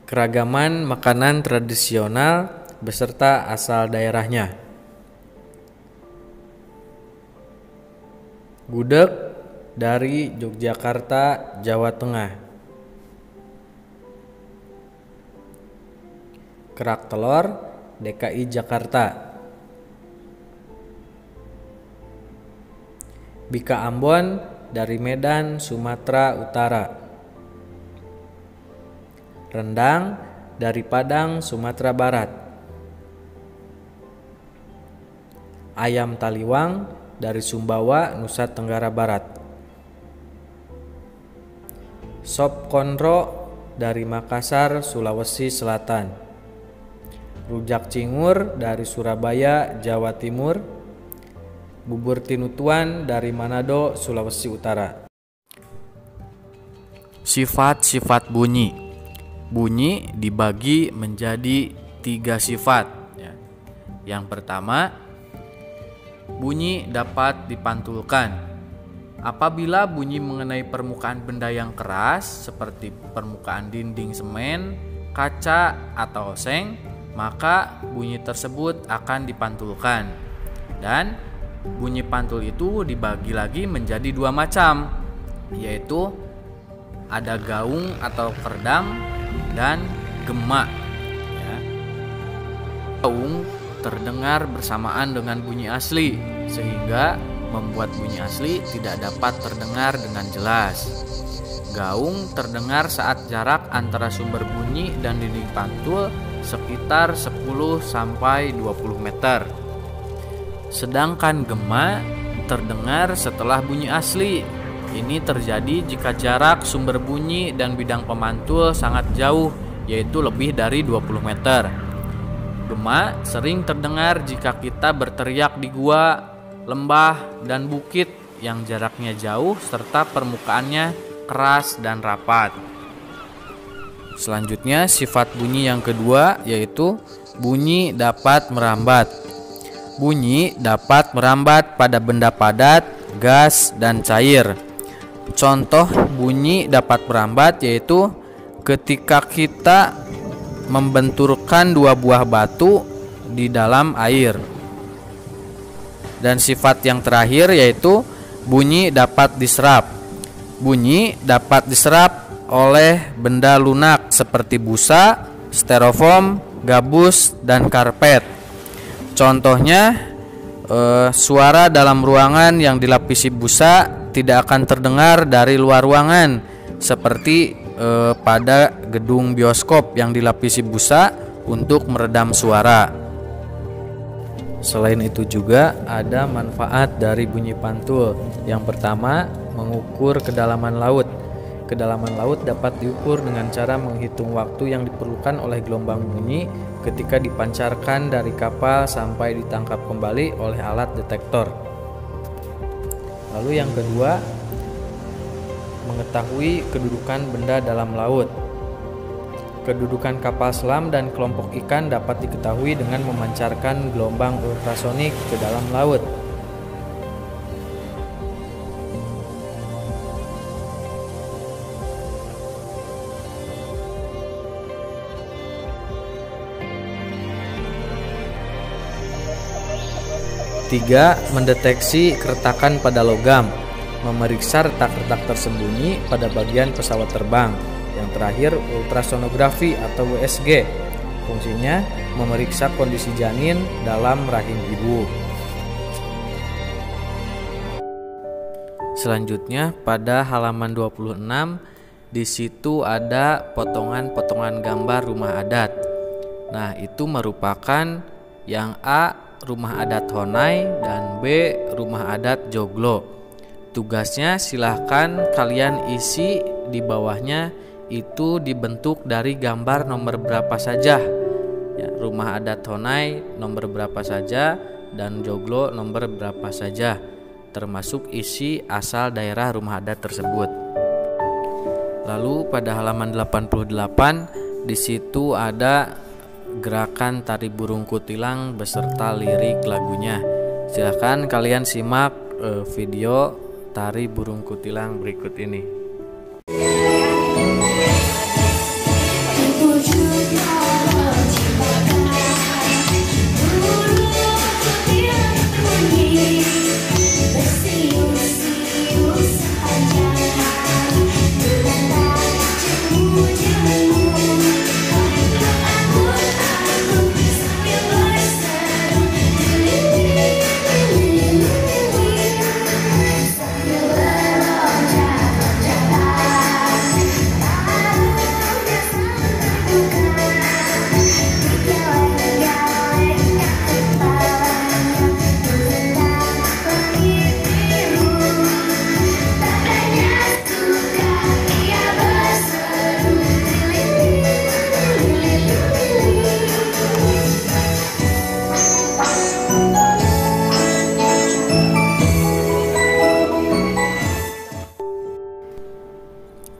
Keragaman makanan tradisional beserta asal daerahnya. Gudeg dari Yogyakarta, Jawa Tengah. Kerak telur DKI Jakarta. Bika Ambon dari Medan, Sumatera Utara. Rendang dari Padang, Sumatera Barat. Ayam taliwang dari Sumbawa, Nusa Tenggara Barat. Sop konro dari Makassar, Sulawesi Selatan. Rujak cingur dari Surabaya, Jawa Timur. Bubur tinutuan dari Manado, Sulawesi Utara. Sifat-sifat bunyi. Bunyi dibagi menjadi 3 sifat. Yang pertama, bunyi dapat dipantulkan. Apabila bunyi mengenai permukaan benda yang keras seperti permukaan dinding semen, kaca, atau oseng, maka bunyi tersebut akan dipantulkan. Dan bunyi pantul itu dibagi lagi menjadi 2 macam, yaitu ada gaung atau kerdam dan gema. Gaung terdengar bersamaan dengan bunyi asli, sehingga membuat bunyi asli tidak dapat terdengar dengan jelas. Gaung terdengar saat jarak antara sumber bunyi dan dinding pantul sekitar 10-20 meter. Sedangkan gema terdengar setelah bunyi asli. Ini terjadi jika jarak sumber bunyi dan bidang pemantul sangat jauh, yaitu lebih dari 20 meter. Gema sering terdengar jika kita berteriak di gua, lembah, dan bukit yang jaraknya jauh serta permukaannya keras dan rapat. Selanjutnya, sifat bunyi yang kedua yaitu bunyi dapat merambat. Bunyi dapat merambat pada benda padat, gas, dan cair. Contoh bunyi dapat merambat yaitu ketika kita membenturkan 2 buah batu di dalam air. Dan sifat yang terakhir yaitu bunyi dapat diserap. Bunyi dapat diserap oleh benda lunak seperti busa, styrofoam, gabus, dan karpet. Contohnya, suara dalam ruangan yang dilapisi busa tidak akan terdengar dari luar ruangan, seperti pada gedung bioskop yang dilapisi busa untuk meredam suara. Selain itu juga ada manfaat dari bunyi pantul. Yang pertama, mengukur kedalaman laut. Kedalaman laut dapat diukur dengan cara menghitung waktu yang diperlukan oleh gelombang bunyi ketika dipancarkan dari kapal sampai ditangkap kembali oleh alat detektor. Lalu yang kedua, mengetahui kedudukan benda dalam laut. Kedudukan kapal selam dan kelompok ikan dapat diketahui dengan memancarkan gelombang ultrasonik ke dalam laut. Tiga, mendeteksi keretakan pada logam, memeriksa retak-retak tersembunyi pada bagian pesawat terbang. Yang terakhir, ultrasonografi atau USG. Fungsinya memeriksa kondisi janin dalam rahim ibu. Selanjutnya pada halaman 26, di situ ada potongan-potongan gambar rumah adat. Nah, itu merupakan yang A, rumah adat Honai, dan B, rumah adat Joglo. Tugasnya silahkan kalian isi di bawahnya, itu dibentuk dari gambar nomor berapa saja. Ya, rumah adat Honai nomor berapa saja dan Joglo nomor berapa saja, termasuk isi asal daerah rumah adat tersebut. Lalu pada halaman 88 di situ ada gerakan tari burung kutilang beserta lirik lagunya. Silahkan kalian simak video tari burung kutilang berikut ini.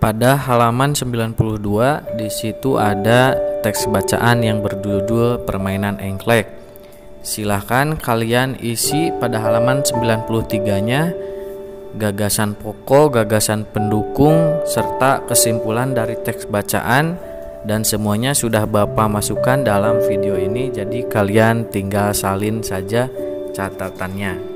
Pada halaman 92 di situ ada teks bacaan yang berjudul Permainan Engklek. Silahkan kalian isi pada halaman 93-nya gagasan pokok, gagasan pendukung, serta kesimpulan dari teks bacaan, dan semuanya sudah Bapak masukkan dalam video ini, jadi kalian tinggal salin saja catatannya.